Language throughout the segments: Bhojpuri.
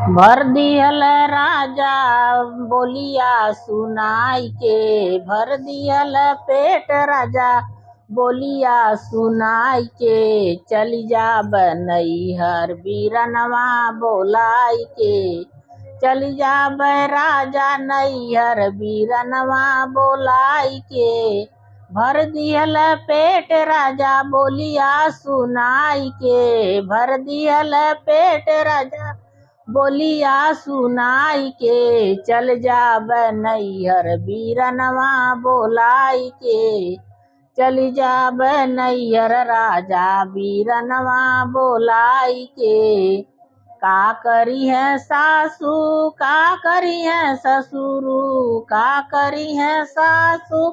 भर दियल राजा बोलिया सुनाई के, भर दियल पेट राजा बोलिया सुनाई के। चली जा बनैहर बीरनवा बोलाई के, चली जा राजा नैहर बीरनवा बोलाई के। भर दियल पेट राजा बोलिया सुनाई के, भर दियल पेट राजा बोलिया सुनाई के। चल जा नैहर बीरनवा बोलाई के, चली जा नैहर राजा बीरनवा बोलाई के। का करी है सासू का करी है ससुरु, का करी है सासू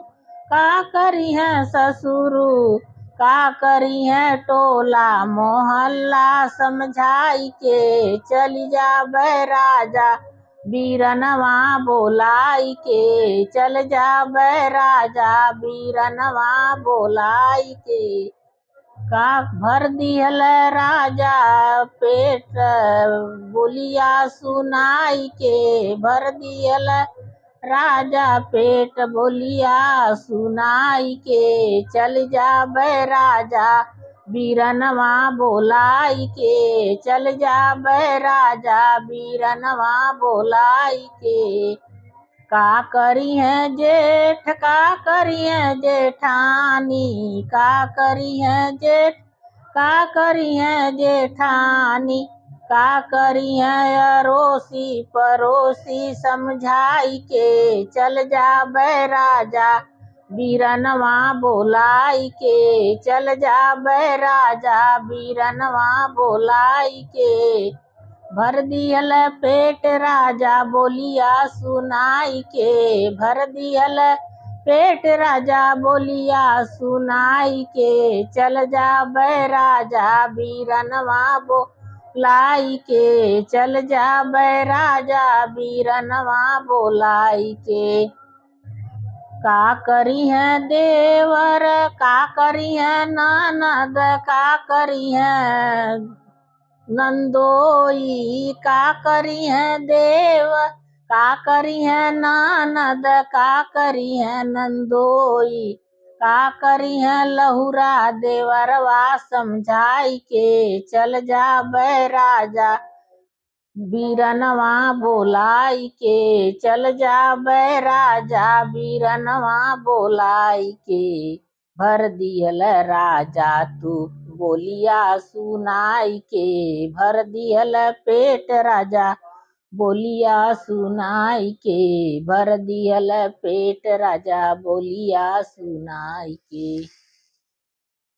का करी है ससुरु, का करी है टोला मोहल्ला समझाई के। चली जा राजा बीरनवा बोलाई के, चल जा राजा बीरनवा बोलाई के। का भर दियल राजा पेट बोलिया सुनाई के, भर दियल राजा पेट बोलिया सुनाई के। चल जा राजा बीरनवा बोलाई के, चल जा राजा बीरनवा बोलाई के। का करी है जेठ का करी है जेठानी, का करी है जेठ का करी है जेठानी, का करी है अड़ोसी पड़ोसी समझाई के। चल जा राजा बीरनवा बोलाई के, चल जा राजा बीरनवा बोलाई के। भर दियल पेट राजा बोलिया सुनाई के, भर दियल पेट राजा बोलिया सुनाई के। चल जा राजा बीरनवा बोलाई के, चल जा राजा बीरनवा बोलाई के। का करी है देवर का करी है ननद, का करी है नंदोई, का करी है देव का करी है ननद, का करी है नंदोई, का करी है लहुरा देवरवा समझाई के। चल जा राजा बीरनवा बोलाई के, चल जा राजा बीरनवा बोलाई के। भर दियल राजा तू बोलिया सुनाई के, भर दियल पेट राजा बोलिया सुनाई के, भर दियल पेट राजा बोलिया सुनाई के।